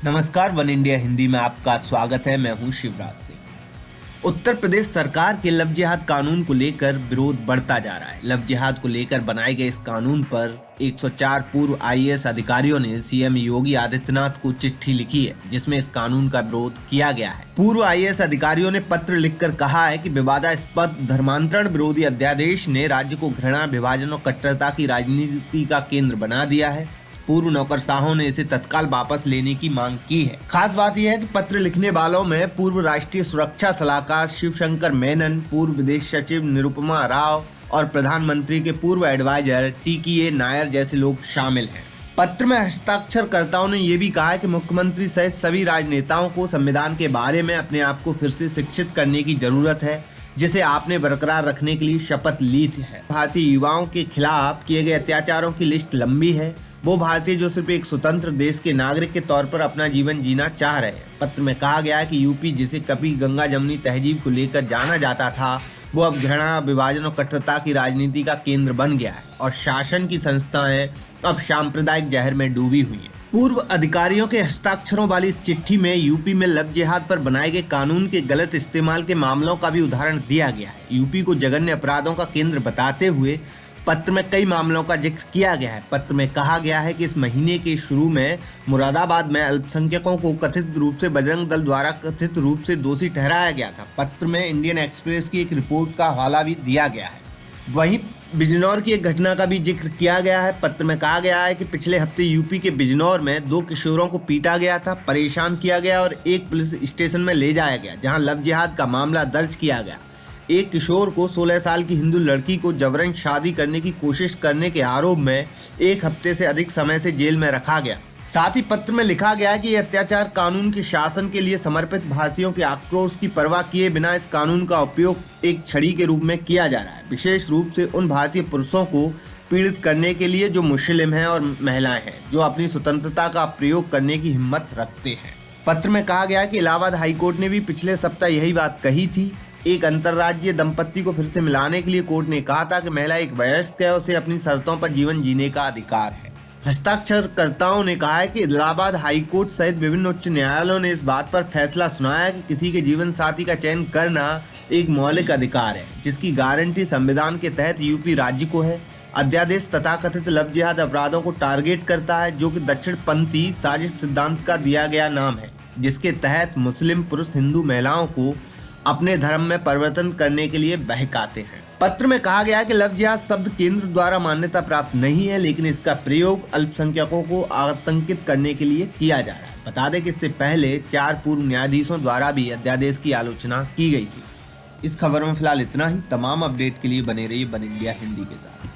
नमस्कार, one India Hindi में आपका स्वागत है। मैं हूं शिवराज सिंह। उत्तर प्रदेश सरकार के लव जिहाद कानून को लेकर विरोध बढ़ता जा रहा है। लव जिहाद को लेकर बनाए गए इस कानून पर 104 पूर्व आईएएस अधिकारियों ने सीएम योगी आदित्यनाथ को चिट्ठी लिखी है, जिसमें इस कानून का विरोध किया गया है। पूर्व आईएएस अधिकारियों ने पत्र लिखकर कहा है कि विवादास्पद धर्मांतरण विरोधी अध्यादेश ने राज्य को घृणा, विभाजन और कट्टरता की राजनीति का केंद्र बना दिया है। पूर्व नौकरशाहों ने इसे तत्काल वापस लेने की मांग की है। खास बात यह है कि पत्र लिखने वालों में पूर्व राष्ट्रीय सुरक्षा सलाहकार शिवशंकर मेनन, पूर्व विदेश सचिव निरुपमा राव और प्रधानमंत्री के पूर्व एडवाइजर टीके नायर जैसे लोग शामिल हैं। पत्र में हस्ताक्षरकर्ताओं ने यह भी कहा है कि मुख्यमंत्री सहित सभी राजनेताओं को संविधान के बारे में अपने आप को फिर से शिक्षित करने की जरूरत है, जिसे आपने बरकरार रखने के लिए शपथ ली है। भारतीय युवाओं के खिलाफ किए गए अत्याचारों की लिस्ट लंबी है। वो भारतीय जो सिर्फ एक स्वतंत्र देश के नागरिक के तौर पर अपना जीवन जीना चाह रहे हैं। पत्र में कहा गया है कि यूपी, जिसे कभी गंगा जमुनी तहजीब को लेकर जाना जाता था, वो अब घृणा, विभाजन और कट्टरता की राजनीति का केंद्र बन गया है और शासन की संस्थाएं अब सांप्रदायिक जहर में डूबी हुई हैं। पूर्व अधिकारियों के हस्ताक्षरों वाली इस चिट्ठी में यूपी में लव जिहाद पर बनाए गए कानून के गलत इस्तेमाल के मामलों का भी उदाहरण दिया गया है। यूपी को जघन्य अपराधों का केंद्र बताते हुए पत्र में कई मामलों का जिक्र किया गया है। पत्र में कहा गया है कि इस महीने के शुरू में मुरादाबाद में अल्पसंख्यकों को कथित रूप से बजरंग दल द्वारा कथित रूप से दोषी ठहराया गया था। पत्र में इंडियन एक्सप्रेस की एक रिपोर्ट का हवाला भी दिया गया है। वहीं बिजनौर की एक घटना का भी जिक्र किया गया है। पत्र में कहा गया है कि पिछले हफ्ते यूपी के बिजनौर में 2 किशोरों को पीटा गया था, परेशान किया गया और एक पुलिस स्टेशन में ले जाया गया, जहां लव जिहाद का मामला दर्ज किया गया। एक किशोर को 16 साल की हिंदू लड़की को जबरन शादी करने की कोशिश करने के आरोप में 1 हफ्ते से अधिक समय से जेल में रखा गया। साथ ही पत्र में लिखा गया है कि यह अत्याचार कानून के शासन के लिए समर्पित भारतीयों के आक्रोश की परवाह किए बिना इस कानून का उपयोग एक छड़ी के रूप में किया जा रहा है, विशेष रूप से उन भारतीय पुरुषों को पीड़ित करने के लिए जो मुस्लिम हैं और महिलाएं हैं, जो अपनी स्वतंत्रता का प्रयोग करने की हिम्मत रखते हैं। पत्र में कहा गया कि इलाहाबाद हाईकोर्ट ने भी पिछले सप्ताह यही बात कही थी। एक अंतर्राज्यीय दंपत्ति को फिर से मिलाने के लिए कोर्ट ने कहा था कि महिला एक वयस्क है, उसे अपनी शर्तों पर जीवन जीने का अधिकार है। हस्ताक्षरकर्ताओं ने कहा है कि इलाहाबाद हाईकोर्ट सहित विभिन्न उच्च न्यायालयों ने इस बात पर फैसला सुनाया कि किसी के जीवन साथी का चयन करना एक मौलिक अधिकार है, जिसकी गारंटी संविधान के तहत यूपी राज्य को है। अध्यादेश तथाकथित लव जिहाद अपराधों को टारगेट करता है, जो कि दक्षिणपंथी साजिश सिद्धांत का दिया गया नाम है, जिसके तहत मुस्लिम पुरुष हिंदू महिलाओं को अपने धर्म में परिवर्तन करने के लिए बहकाते हैं। पत्र में कहा गया है कि लव जिहाद शब्द केंद्र द्वारा मान्यता प्राप्त नहीं है, लेकिन इसका प्रयोग अल्पसंख्यकों को आतंकित करने के लिए किया जा रहा है। बता दें कि इससे पहले 4 पूर्व न्यायाधीशों द्वारा भी अध्यादेश की आलोचना की गई थी। इस खबर में फिलहाल इतना ही। तमाम अपडेट के लिए बने रहिए वन इंडिया हिंदी के साथ।